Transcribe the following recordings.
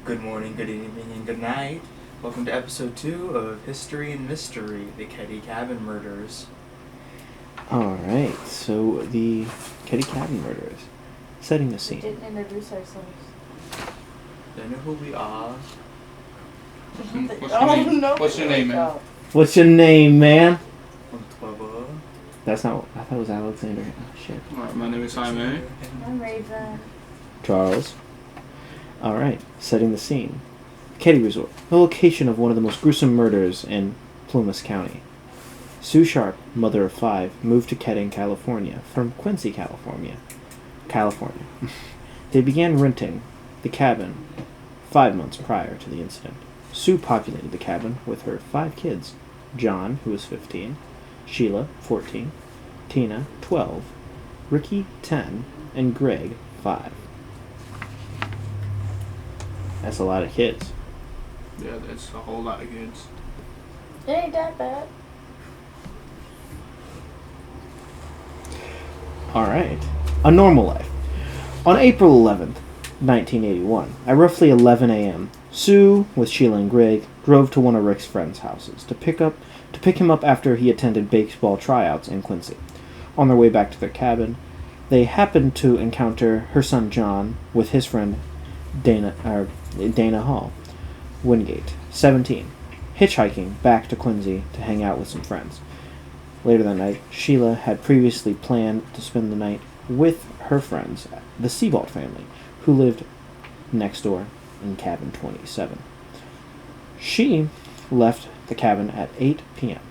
Good morning, good evening, and good night. Welcome to episode 2 of History and Mystery, the Keddie Cabin Murders. Alright, so the Keddie Cabin Murders. Setting the We scene. didn't introduce ourselves. They know who we are. What's your name, man? What's your name, man? I'm Twubba. That's not. I thought it was Alexander. Oh, shit. Alright, my name is Jaime. I'm Raven. Charles. Alright, setting the scene. Keddie Resort, the location of one of the most gruesome murders in Plumas County. Sue Sharp, mother of 5, moved to Keddie, California, from Quincy, California. They began renting the cabin 5 months prior to the incident. Sue populated the cabin with her 5 kids: John, who was 15, Sheila, 14, Tina, 12, Ricky, 10, and Greg, 5. That's a lot of kids. Yeah, that's a whole lot of kids. It ain't that bad. Alright. A normal life. On April 11th, 1981, at roughly 11 a.m., Sue, with Sheila and Greg, drove to one of Rick's friends' houses to pick him up after he attended baseball tryouts in Quincy. On their way back to their cabin, they happened to encounter her son John with his friend Dana Hall Wingate, 17, hitchhiking back to Quincy to hang out with some friends. Later that night, Sheila had previously planned to spend the night with her friends, the Sebald family, who lived next door in cabin 27. She left the cabin at 8 p.m.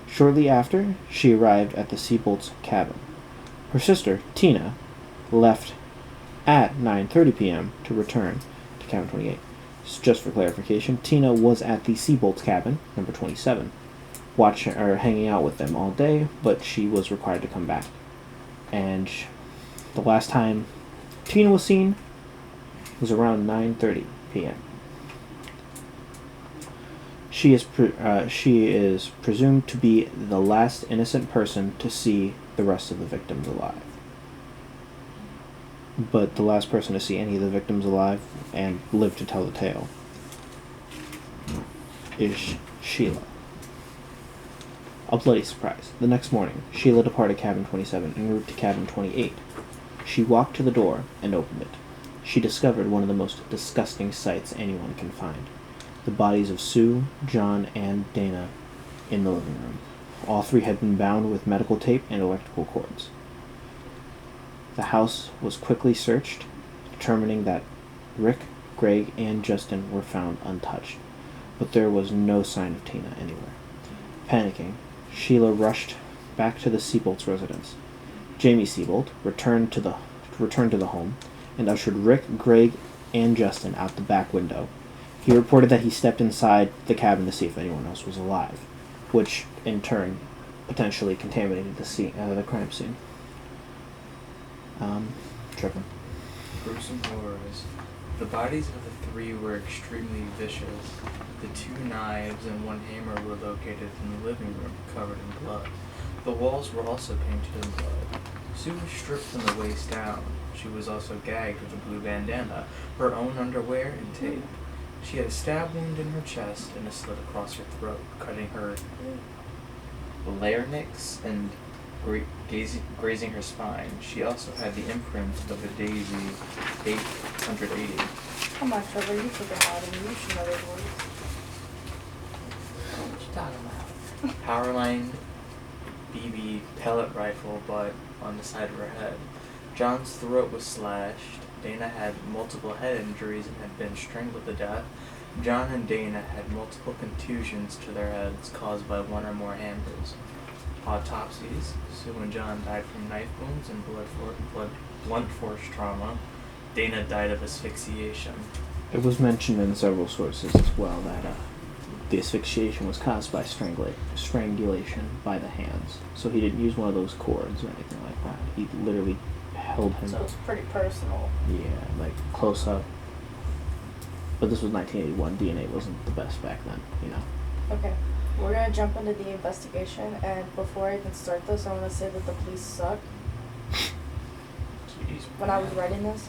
Shortly after, she arrived at the Sebald's cabin. Her sister, Tina, left at 9:30 p.m. to return to cabin 28. Just for clarification, Tina was at the Sebald's cabin, number 27, hanging out with them all day, but she was required to come back. And the last time Tina was seen was around 9:30 p.m. She is presumed to be the last innocent person to see the rest of the victims alive. But the last person to see any of the victims alive and live to tell the tale is Sheila. A bloody surprise. The next morning, Sheila departed cabin 27 en route to cabin 28. She walked to the door and opened it. She discovered one of the most disgusting sights anyone can find: the bodies of Sue, John, and Dana in the living room. All 3 had been bound with medical tape and electrical cords. The house was quickly searched, determining that Rick, Greg, and Justin were found untouched, but there was no sign of Tina anywhere. Panicking, Sheila rushed back to the Sebald's residence. Jamie Sebald returned to the home and ushered Rick, Greg, and Justin out the back window. He reported that he stepped inside the cabin to see if anyone else was alive, which in turn potentially contaminated the crime scene. Tripping. Gruesome horrors. The bodies of the 3 were extremely vicious. The 2 knives and 1 hammer were located in the living room, covered in blood. The walls were also painted in blood. Sue was stripped from the waist down. She was also gagged with a blue bandana, her own underwear, and tape. She had a stab wound in her chest and a slit across her throat, cutting her larynx and grazing her spine. She also had the imprint of a Daisy 880. Come on, Trevor, you took it out and you should know those words. What you talking about? Powerline BB pellet rifle butt on the side of her head. John's throat was slashed. Dana had multiple head injuries and had been strangled to death. John and Dana had multiple contusions to their heads caused by 1 or more hammers. Autopsies: Sue and John died from knife wounds and blunt force trauma. Dana died of asphyxiation. It was mentioned in several sources as well that the asphyxiation was caused by strangulation by the hands. So he didn't use one of those cords or anything like that. He literally held him. So it's pretty personal. Yeah, like close up. But this was 1981. DNA wasn't the best back then, you know. Okay, we're gonna jump into the investigation, and before I even start this, I want to say that the police suck. Jeez, When I was writing this.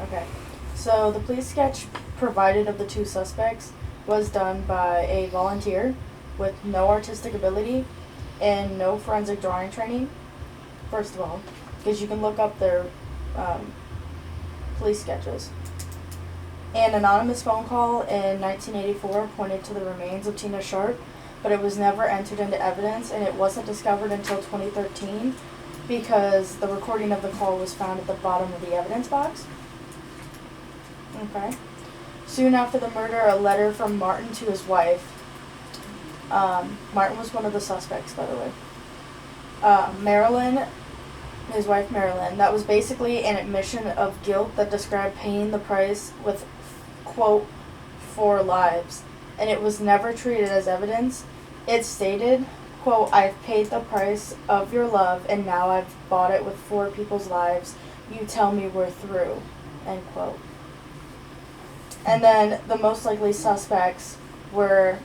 Okay. So the police sketch provided of the two suspects was done by a volunteer with no artistic ability and no forensic drawing training, first of all, because you can look up their police sketches. An anonymous phone call in 1984 pointed to the remains of Tina Sharp, but it was never entered into evidence, and it wasn't discovered until 2013 because the recording of the call was found at the bottom of the evidence box. Okay. Soon after the murder, a letter from Martin to his wife. Martin was one of the suspects, by the way. Marilyn, his wife Marilyn, that was basically an admission of guilt that described paying the price with, quote, 4 lives, and it was never treated as evidence. It stated, quote, I've paid the price of your love, and now I've bought it with 4 people's lives. You tell me we're through, end quote. And then the most likely suspects were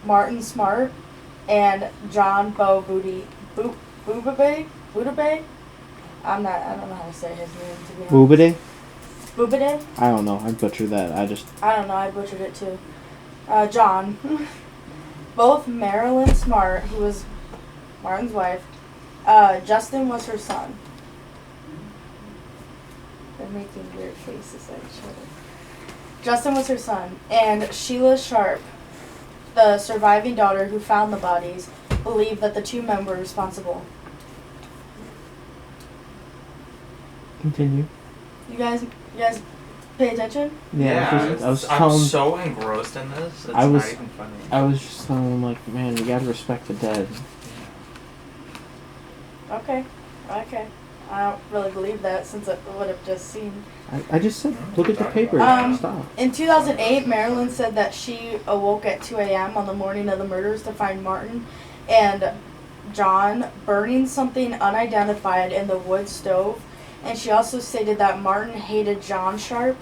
Martin Smart and John Boobabay. I don't know how to say his name, to be honest. Boobity? Boobade? I don't know. I butchered that. I don't know. I butchered it too. John. Both Marilyn Smart, who was Martin's wife, Justin was her son. They're making weird faces at each other. Justin was her son, and Sheila Sharp, the surviving daughter who found the bodies, believed that the 2 men were responsible. Continue. You guys pay attention? Yeah, I'm so engrossed in this. It's not even funny. I was just telling him, like, man, you gotta respect the dead. Okay. I don't really believe that since I would have just seen. I just said, look at the paper. Stop. In 2008, Marilyn said that she awoke at 2 a.m. on the morning of the murders to find Martin and John burning something unidentified in the wood stove. And she also stated that Martin hated John Sharp.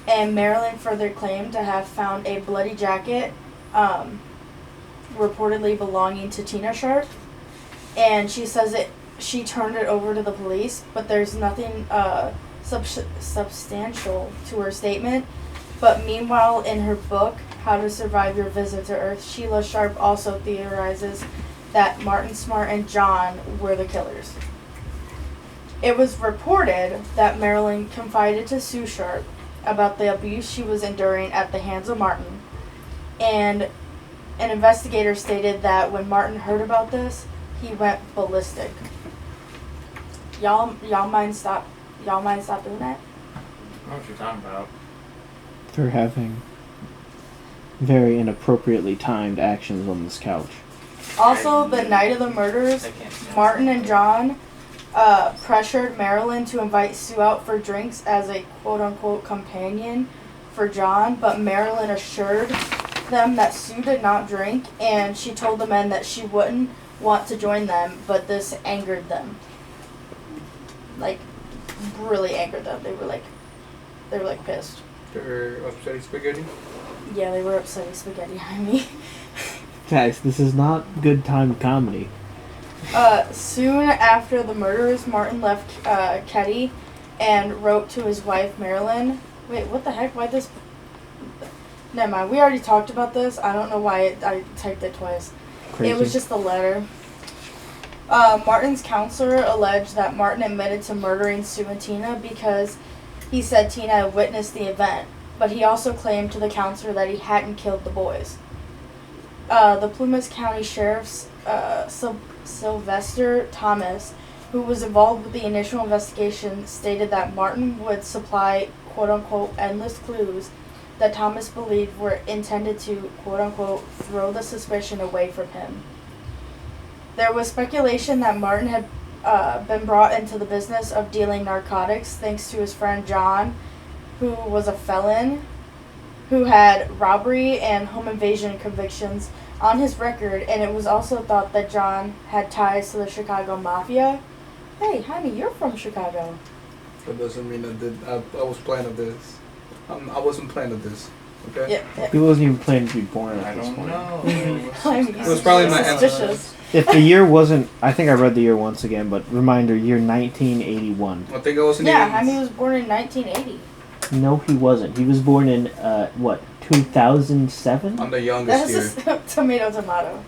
And Marilyn further claimed to have found a bloody jacket reportedly belonging to Tina Sharp. And she says she turned it over to the police, but there's nothing substantial to her statement. But meanwhile, in her book, How to Survive Your Visit to Earth, Sheila Sharp also theorizes that Martin Smart and John were the killers. It was reported that Marilyn confided to Sue Sharp about the abuse she was enduring at the hands of Martin. And an investigator stated that when Martin heard about this, he went ballistic. Y'all mind stop doing that? I don't know what you're talking about. For having very inappropriately timed actions on this couch. Also, the night of the murders, Martin and John pressured Marilyn to invite Sue out for drinks as a quote-unquote companion for John, but Marilyn assured them that Sue did not drink, and she told the men that she wouldn't want to join them, but this angered them. Like, really angered them. They were like pissed. They were upsetting spaghetti? Yeah, they were upsetting spaghetti on me. Guys, this is not good timed comedy. Soon after the murders, Martin left Keddie and wrote to his wife, Marilyn. Wait, what the heck? Why this? Never mind. We already talked about this. I don't know why I typed it twice. Crazy. It was just the letter. Martin's counselor alleged that Martin admitted to murdering Sue and Tina because he said Tina had witnessed the event, but he also claimed to the counselor that he hadn't killed the boys. The Plumas County Sheriff's Sylvester Thomas, who was involved with the initial investigation, stated that Martin would supply quote-unquote endless clues that Thomas believed were intended to quote-unquote throw the suspicion away from him. There was speculation that Martin had been brought into the business of dealing narcotics thanks to his friend John, who was a felon, who had robbery and home invasion convictions on his record, and it was also thought that John had ties to the Chicago Mafia. Hey, honey, you're from Chicago. That doesn't mean I was planning this. I wasn't planning this. Okay? Yep. He wasn't even planning to be born I at this don't point. know. It was probably my suspicious. If the year wasn't, I think I read the year once again, but reminder, year 1981. I think I wasn't Yeah, even... Jaime was born in 1980. No, he wasn't. He was born in, 2007? I'm the youngest That's here. just tomato.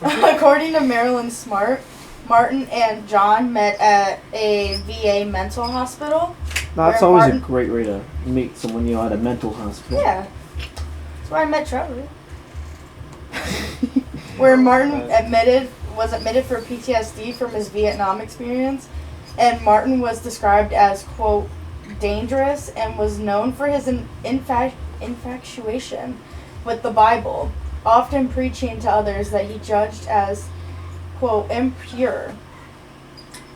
According to Marilyn Smart, Martin and John met at a VA mental hospital. That's where always Martin- a great way to meet someone, at a mental hospital. Yeah. That's where I met Trevor. Where Martin was admitted for PTSD from his Vietnam experience, and Martin was described as, quote, dangerous, and was known for his infatuation with the Bible, often preaching to others that he judged as, quote, impure.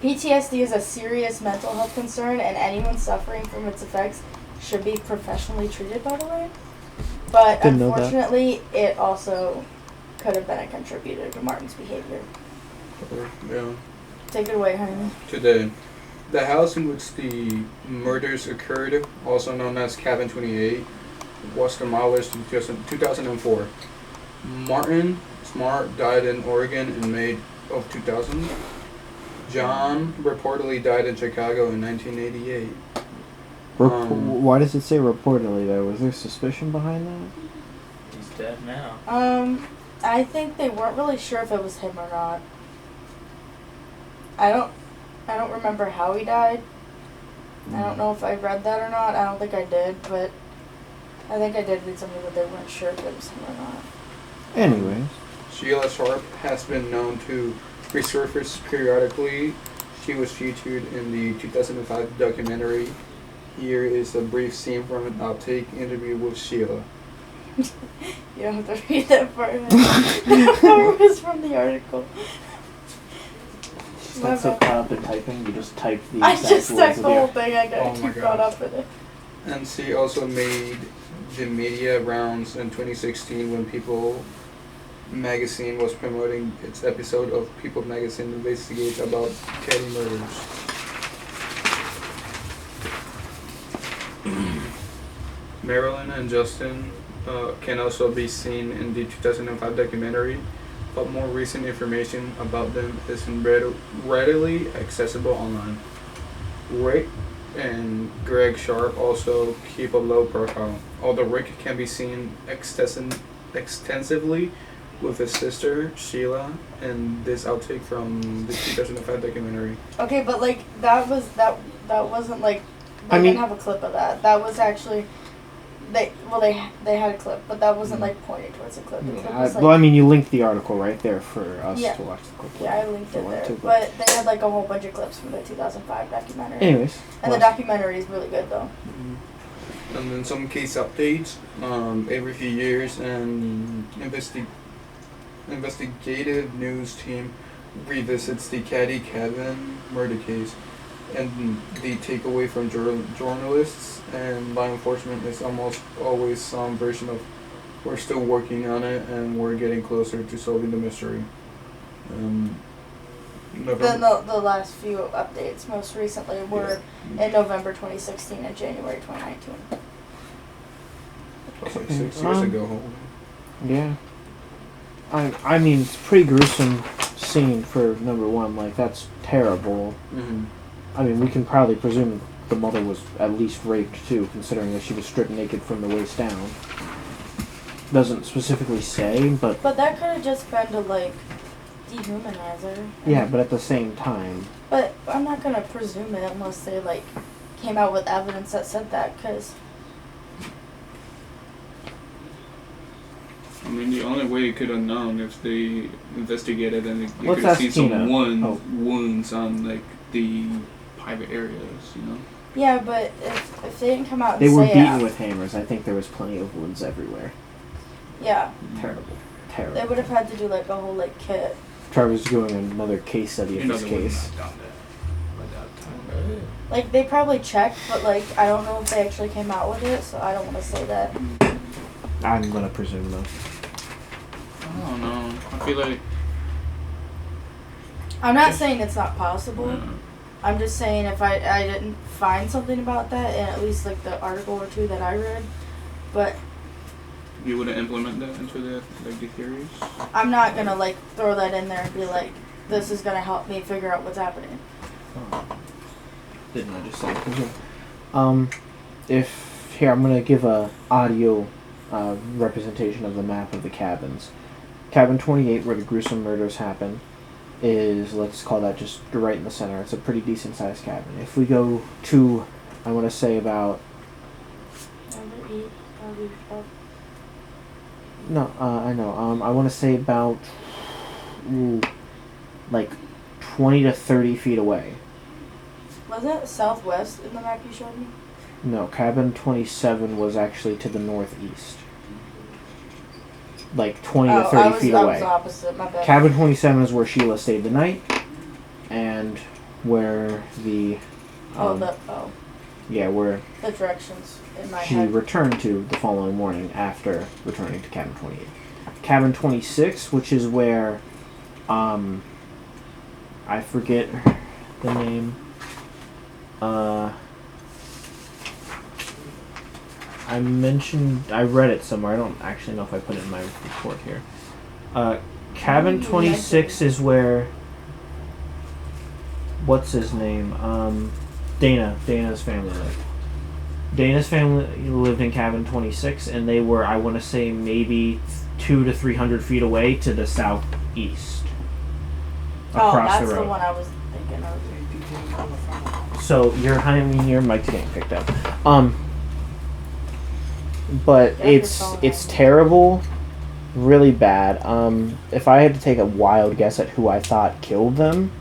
PTSD is a serious mental health concern, and anyone suffering from its effects should be professionally treated, by the way. But Didn't know that. unfortunately, it also could have been a contributor to Martin's behavior. Yeah. Take it away, honey. Today, the house in which the murders occurred, also known as Cabin 28, was demolished in 2004. Martin Smart died in Oregon in May of 2000. John reportedly died in Chicago in 1988. Why does it say reportedly, though? Was there suspicion behind that? He's dead now. I think they weren't really sure if it was him or not. I don't remember how he died. I don't know if I read that or not. I don't think I did, but I think I did read something that they weren't sure if it was him or not. Anyways. Sheila Sharp has been known to resurface periodically. She was featured in the 2005 documentary. Here is a brief scene from an outtake interview with Sheila. You don't have to read that part. It was from the article. She's not so caught up in typing, you just type the I exact just words typed of the whole the thing. I Oh got my too caught gosh. up in it. And she also made the media rounds in 2016 when People magazine was promoting its episode of People magazine Investigates about Keddie murders. Marilyn and Justin can also be seen in the 2005 documentary, but more recent information about them isn't readily accessible online. Rick and Greg Sharp also keep a low profile, although Rick can be seen extensively with his sister Sheila in this outtake from the 2005 documentary. Okay, but like that wasn't like they I mean- didn't have a clip of that. That was actually they had a clip, but that wasn't like pointing towards a clip. The clip was, like, you linked the article right there for us Yeah. to watch the clip. yeah, I linked if you it want there. to, But they had like a whole bunch of clips from the 2005 documentary. Anyways. And the last- documentary is really good though. And then some case updates every few years, and investigative news team revisits the Keddie Kevin murder case, and the takeaway from journalists and law enforcement is almost always some version of we're still working on it and we're getting closer to solving the mystery. Then November, the last few updates, most recently, were in November 2016 and January 2019. that's like 6 years ago. Yeah. I mean, it's a pretty gruesome scene for number one. Like, that's terrible. Mm-hmm. I mean, we can probably presume the mother was at least raped, too, considering that she was stripped naked from the waist down. Doesn't specifically say, but... But that could have just been to like dehumanize her. Yeah, but at the same time... But I'm not gonna presume it unless they like came out with evidence that said that, because I mean, the only way you could have known if they investigated and they Let's could have ask seen some Tina. wounds on like the private areas, you know. yeah, but if they didn't come out and They were say beaten it, with hammers. I think there was plenty of wounds everywhere. yeah, Terrible. they Terrible. would have had to do like a whole like kit. Trevor's doing another case study of You know this they would case. not have done that by that time. Like they probably checked, but like I don't know if they actually came out with it, so I don't want to say that. I'm gonna presume, though. I don't know. I feel like I'm not saying it's not possible. uh, I'm just saying if I didn't find something about that in at least like the article or two that I read, but you wouldn't implement that into the theories. I'm not gonna like throw that in there and be like, this is gonna help me figure out what's happening. Didn't I just say presume? here, I'm gonna give a audio representation of the map of the cabins. Cabin 28, where the gruesome murders happen, is, let's call that just right in the center. It's a pretty decent sized cabin. If we go to, I want to say about, no, I know, I want to say about, like 20 to 30 feet away. Was it southwest in the map you showed me? No, cabin 27 was actually to the northeast. Like 20 to 30 feet away. I was opposite, my bad. Cabin 27 is where Sheila stayed the night, and where the... Yeah, where the directions in my she head. returned to the following morning after returning to cabin 28. Cabin 26, which is where... I forget the name. I read it somewhere. I don't actually know if I put it in my report here. Cabin 26 is where, what's his name? Dana's family lived. Dana's family lived in cabin 26, and they were, I want to say, maybe 200 to 300 feet away to the southeast. Across the road. That's the one I was thinking of. So your mic's getting picked up. But it's terrible, really bad. If I had to take a wild guess at who I thought killed them,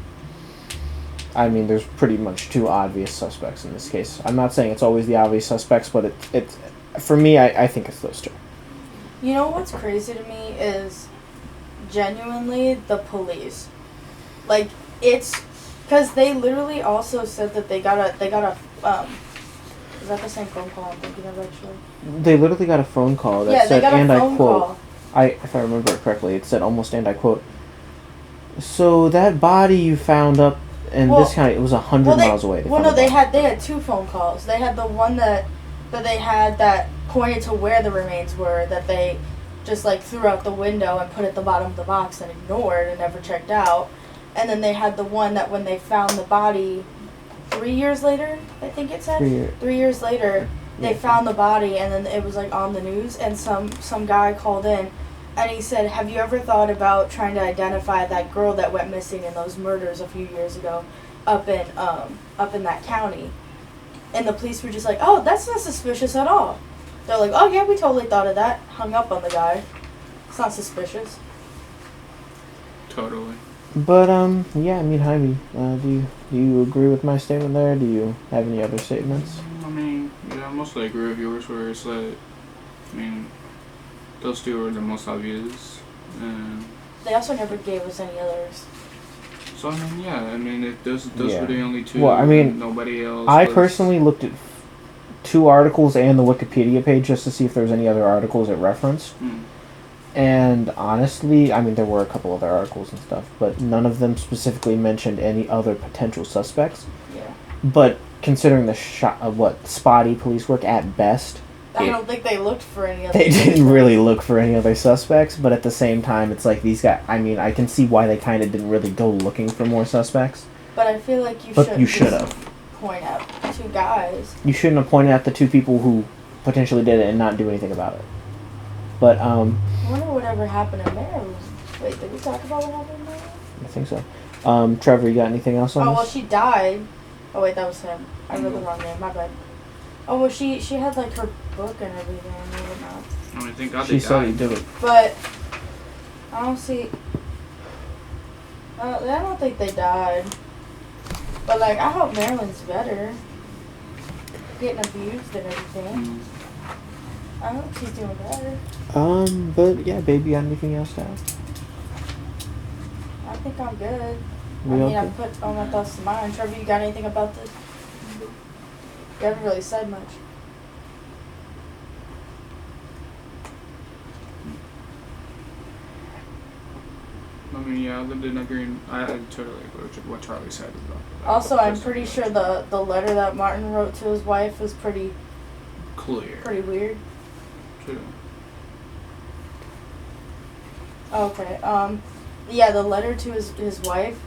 I mean, there's pretty much two obvious suspects in this case. I'm not saying it's always the obvious suspects, but it's for me, I think it's those two. You know what's crazy to me is genuinely the police. Like, it's because they literally also said that they got a is that the same phone call I'm thinking of actually? They literally got a phone call that said, and I quote, if I remember it correctly, it said almost, and I quote, "So that body you found up in this county, it was 100 miles away." They had two phone calls. They had the one that they had that pointed to where the remains were, that they just like threw out the window and put at the bottom of the box and ignored and never checked out. And then they had the one that when they found the body 3 years later, I think it said. 3 years later, they found the body, and then it was like on the news, and some guy called in, and he said, "Have you ever thought about trying to identify that girl that went missing in those murders a few years ago, up in that county?" And the police were just like, "Oh, that's not suspicious at all." They're like, "Oh yeah, we totally thought of that." Hung up on the guy. It's not suspicious. Totally. But yeah, I mean, Jaime, do you agree with my statement there? Do you have any other statements? I mean, yeah, I mostly agree with yours. Where it's like, I mean, those two are the most obvious. They also never gave us any others. So I mean, yeah, I mean, those were the only two. Well, I mean, nobody else. I personally looked at 2 articles and the Wikipedia page just to see if there was any other articles it referenced. And honestly, I mean, there were a couple other articles and stuff, but none of them specifically mentioned any other potential suspects. Yeah. But considering the spotty police work at best, I don't think they looked for any other. They didn't really look for any other suspects, but at the same time, it's like these guys. I mean, I can see why they kind of didn't really go looking for more suspects. But I feel like you should have point out 2 guys. You shouldn't have pointed out the 2 people who potentially did it and not do anything about it. But I wonder whatever happened in Maryland. Wait, did we talk about what happened in Maryland? I think so. Trevor, you got anything else on this? Well, she died. Oh wait, that was him. I wrote the wrong name. My bad. Oh well, she had like her book and everything and whatnot. I mean, thank God she said he did it. But I don't see. I don't think they died. But like, I hope Maryland's better. Getting abused and everything. I hope she's doing better. But yeah, baby, got anything else to add? I think I'm good. Okay? I put all my thoughts to mine. Trevor, you got anything about this? You haven't really said much. I mean, yeah, I lived in agreeing. I totally agree with what Charlie said about that. Also, I'm pretty sure the letter that Martin wrote to his wife was pretty clear. Pretty weird. True. Okay. Yeah, the letter to his wife.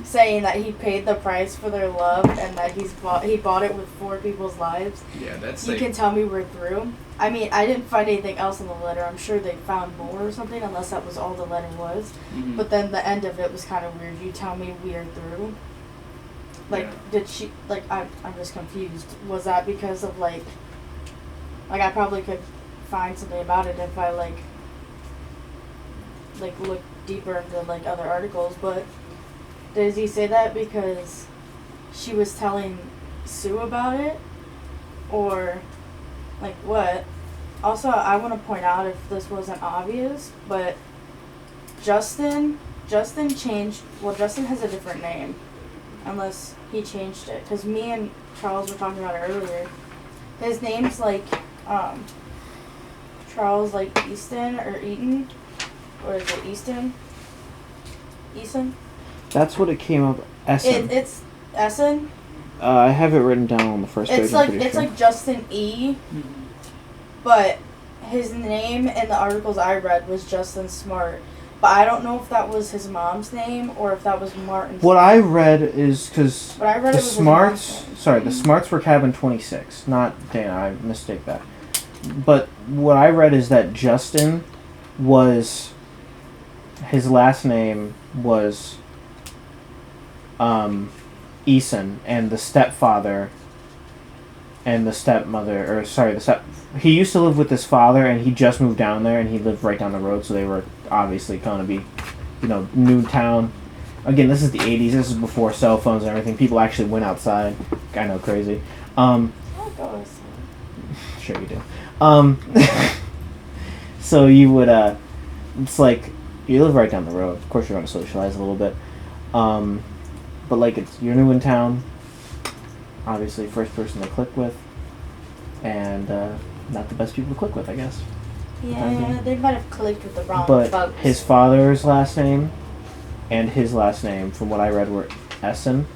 saying that he paid the price for their love and that he bought it with 4 people's lives. Yeah, that's You like. can tell me we're through. I mean, I didn't find anything else in the letter. I'm sure they found more or something, unless that was all the letter was. Mhm. But then the end of it was kind of weird. You tell me we are through. Like, Yeah. did she, like, I'm just confused. Was that because of, like, I probably could find something about it if I, like look deeper into, like, other articles, but does he say that because she was telling Sue about it? Or, like, what? Also, I want to point out, if this wasn't obvious, but Justin changed, well, Justin has a different name, unless he changed it, because me and Charles were talking about it earlier. His name's, like, Charles, like, Easton, or Eaton, or is it Easton? Eason? That's what it came up. Essen. It's Essen. I have it written down on the first page. It's I'm like pretty sure. like Justin E. But his name in the articles I read was Justin Smart. But I don't know if that was his mom's name or if that was Martin's. What I read is because What I read the it was his mom's Smarts. name. Sorry, the Smarts were cabin 26, not Dana. I mistake that. But what I read is that Justin was. His last name was. Eason, and the stepfather. And the stepmother, or sorry, he used to live with his father, and he just moved down there, and he lived right down the road, so they were obviously going to be, new town. Again, this is the 80s, this is before cell phones and everything. People actually went outside. I know, crazy. I'll go outside. Sure you do. So you would, it's like, you live right down the road. Of course you're going to socialize a little bit. But like, you're new in town. Obviously, first person to click with, and not the best people to click with, I guess. Yeah, they might have clicked with the wrong But folks. his father's last name and his last name, from what I read, were Essen.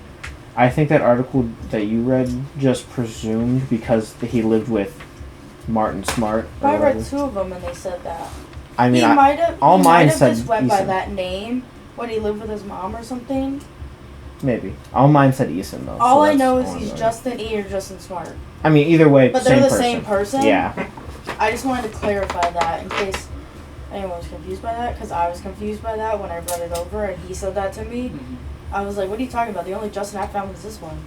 I think that article that you read just presumed because he lived with Martin Smart. Or I read whatever. 2 of them and they said that. I mean, he might have. all he mine might have said just went by Eason. that name when he lived with his mom or something. Maybe. All mine said Eason, though. All so I that's know is all I'm he's knowing. Justin E. or Justin Smart. I mean, either way, But same they're the person. same person? Yeah. I just wanted to clarify that in case anyone was confused by that, because I was confused by that when I read it over and he said that to me. I was like, what are you talking about? The only Justin I found was this one.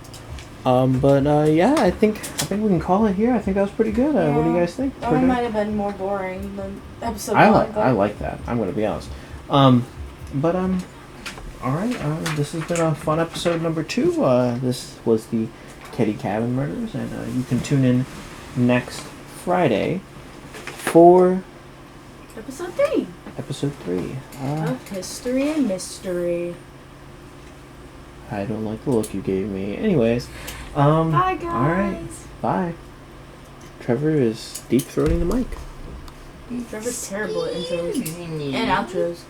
Yeah, I think we can call it here. I think that was pretty good. What do you guys think? That Pretty one good? might have been more boring than episode I 1. like that. I'm gonna be honest. All right. This has been a fun episode number 2. This was the Keddie Cabin Murders, and you can tune in next Friday for Episode 3 episode 3. of History and Mystery. I don't like the look you gave me. Anyways, Bye, guys. All right. Bye. Trevor is deep throating the mic. Trevor's terrible at intros and outros.